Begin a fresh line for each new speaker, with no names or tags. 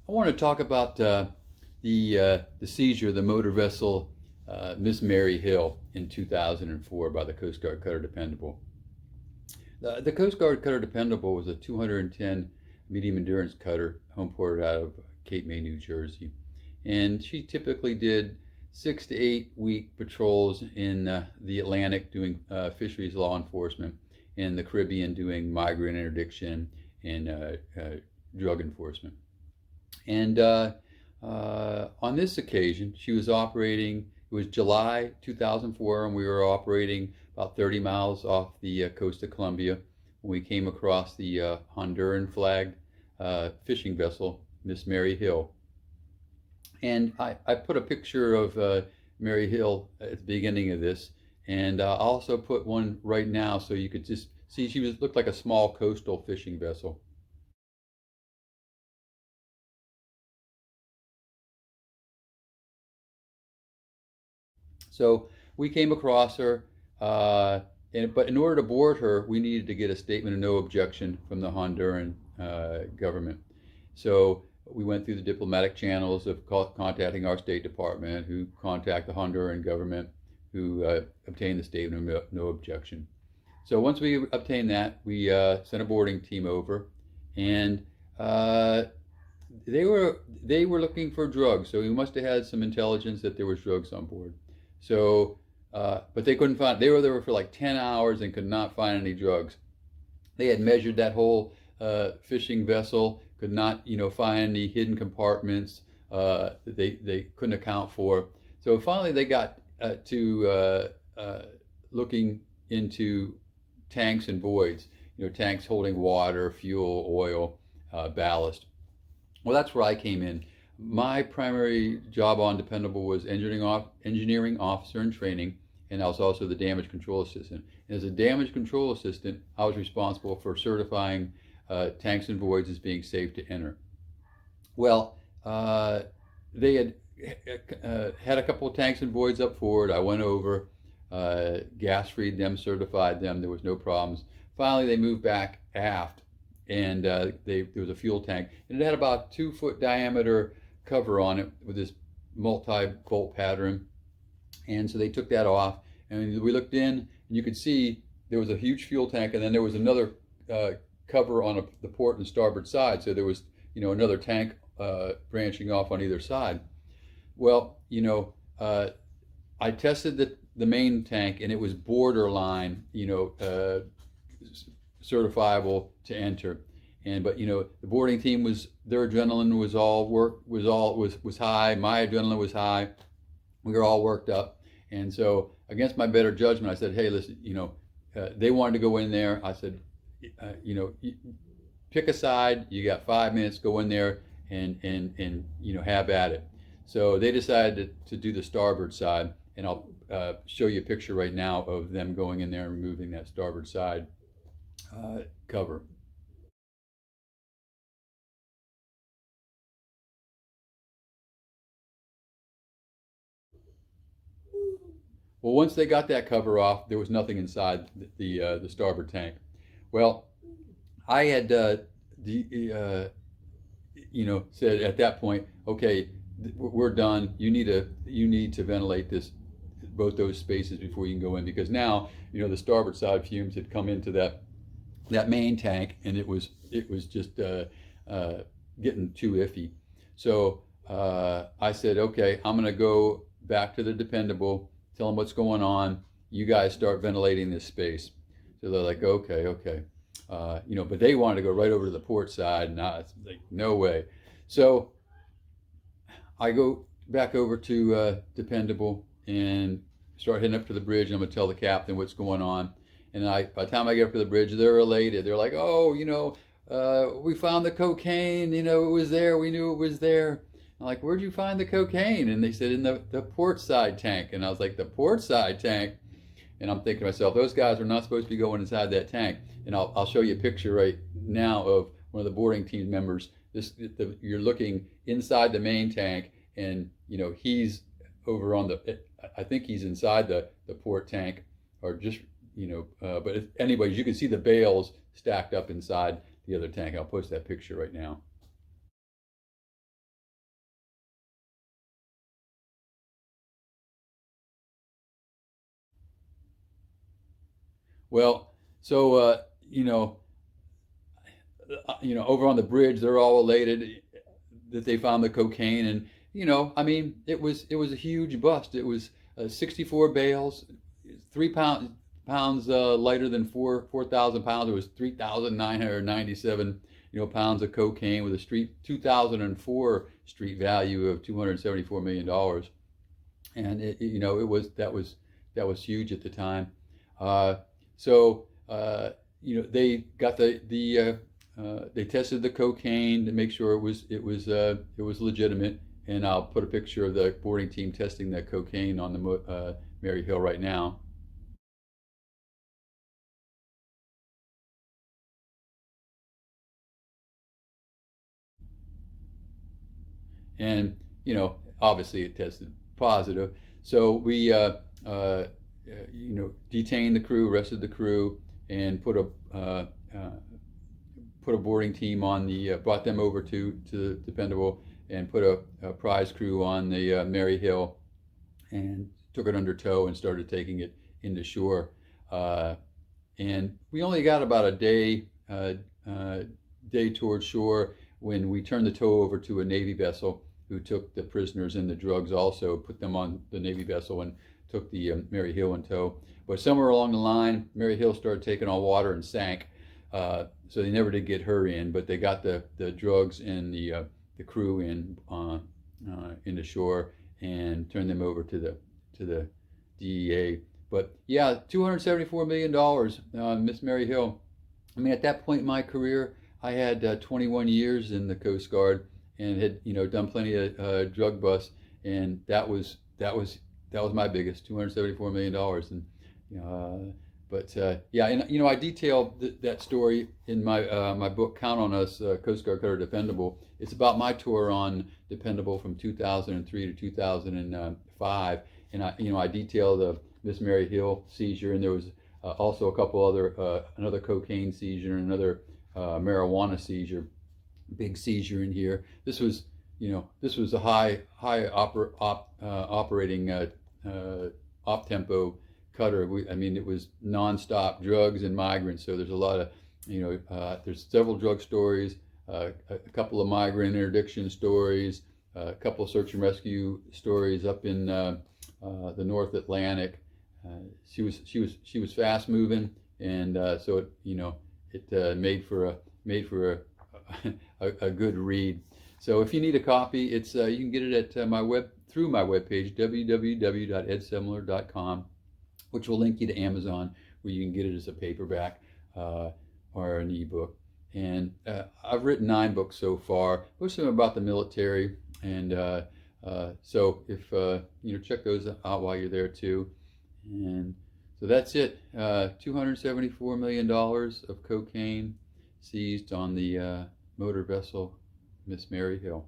I want to talk about the seizure, the motor vessel Miss Mery Hill in 2004 by the Coast Guard cutter Dependable. The Coast Guard cutter Dependable was a 210 medium endurance cutter homeported out of Cape May, New Jersey, and she typically did 6 to 8 week patrols in the Atlantic doing fisheries law enforcement, in the Caribbean doing migrant interdiction and drug enforcement. And on this occasion, she was operating, it was July 2004, and we were operating about 30 miles off the coast of Colombia when we came across the Honduran flagged fishing vessel, Miss Mery Hill. And I put a picture of Mery Hill at the beginning of this, and I'll also put one right now so you could just see she looked like a small coastal fishing vessel. So we came across her, but in order to board her, we needed to get a statement of no objection from the Honduran government. So we went through the diplomatic channels of contacting our State Department, who contact the Honduran government, who obtained the statement of no objection. So once we obtained that, we sent a boarding team over, and they were looking for drugs. So we must have had some intelligence that there was drugs on board. So, but they couldn't find. They were there for like 10 hours and could not find any drugs. They had measured that whole fishing vessel, could not, find any hidden compartments that they couldn't account for. So finally, they got to looking into tanks and voids. Tanks holding water, fuel, oil, ballast. Well, that's where I came in. My primary job on Dependable was engineering officer in training, and I was also the damage control assistant. And as a damage control assistant, I was responsible for certifying tanks and voids as being safe to enter. Well, they had had a couple of tanks and voids up forward. I went over, gas-freed them, certified them. There was no problems. Finally, they moved back aft, and there was a fuel tank, and it had about 2-foot diameter cover on it with this multi-bolt pattern. And so they took that off, and we looked in, and you could see there was a huge fuel tank, and then there was another cover on the port and starboard side. So there was, another tank branching off on either side. Well, I tested the main tank, and it was borderline, certifiable to enter. But the boarding team their adrenaline was high. My adrenaline was high. We were all worked up, and so against my better judgment, I said, "Hey, listen, they wanted to go in there." I said, "Pick a side. You got 5 minutes. Go in there and have at it." So they decided to do the starboard side, and I'll show you a picture right now of them going in there and removing that starboard side cover. Well, once they got that cover off, there was nothing inside the starboard tank. Well, I had said at that point, okay, we're done. You need to ventilate both those spaces before you can go in, because now the starboard side fumes had come into that main tank, and it was just getting too iffy. So I said, okay, I'm going to go back to the Dependable, tell them what's going on. You guys start ventilating this space. So they're like, okay. But they wanted to go right over to the port side, and I was like, no way. So I go back over to Dependable and start heading up to the bridge, and I'm gonna tell the captain what's going on. And by the time I get up to the bridge, they're elated. They're like, oh, we found the cocaine. It was there. We knew it was there. I'm like, where'd you find the cocaine? And they said, in the port side tank. And I was like, the port side tank? And I'm thinking to myself, those guys are not supposed to be going inside that tank. And I'll show you a picture right now of one of the boarding team members. You're looking inside the main tank, and he's over on I think he's inside the port tank, or just but anyways, you can see the bales stacked up inside the other tank. I'll post that picture right now. Well, so over on the bridge, they're all elated that they found the cocaine, and I mean, it was a huge bust. It was 64 bales, 3 pounds lighter than 4,000 pounds. It was 3,997 pounds of cocaine with a 2004 street value of $274 million, and that was huge at the time. So they got they tested the cocaine to make sure it was legitimate, and I'll put a picture of the boarding team testing that cocaine on the Mery Hill right now. And obviously it tested positive. So we detained the crew, arrested the crew, and put a boarding team on brought them over to Dependable, and put a prize crew on the Mery Hill, and took it under tow and started taking it into shore. And we only got about a day towards shore when we turned the tow over to a Navy vessel, who took the prisoners and the drugs also, put them on the Navy vessel, and took the Mery Hill in tow. But somewhere along the line, Mery Hill started taking on water and sank. So they never did get her in, but they got the drugs and the crew into shore, and turned them over to the DEA. But yeah, $274 million, Miss Mery Hill. I mean, at that point in my career, I had 21 years in the Coast Guard, and had done plenty of drug busts, and that was my biggest, $274 million. And yeah, and I detail that story in my book, Count on Us, Coast Guard Cutter Dependable. It's about my tour on Dependable from 2003 to 2005, and I detail the Miss Mery Hill seizure, and there was also a couple other another cocaine seizure, and another marijuana seizure, big seizure in here. This was a high operating op tempo cutter. I mean, it was nonstop drugs and migrants. So there's a lot of there's several drug stories, a couple of migrant interdiction stories, a couple of search and rescue stories up in the North Atlantic. She was fast moving, and so it made for a good read. So if you need a copy, it's you can get it at through my webpage, www.edsemler.com, which will link you to Amazon, where you can get it as a paperback or an ebook. And I've written 9 books so far, most of them about the military, and so if check those out while you're there too. And so that's it. $274 million of cocaine seized on the motor vessel Miss Mery Hill.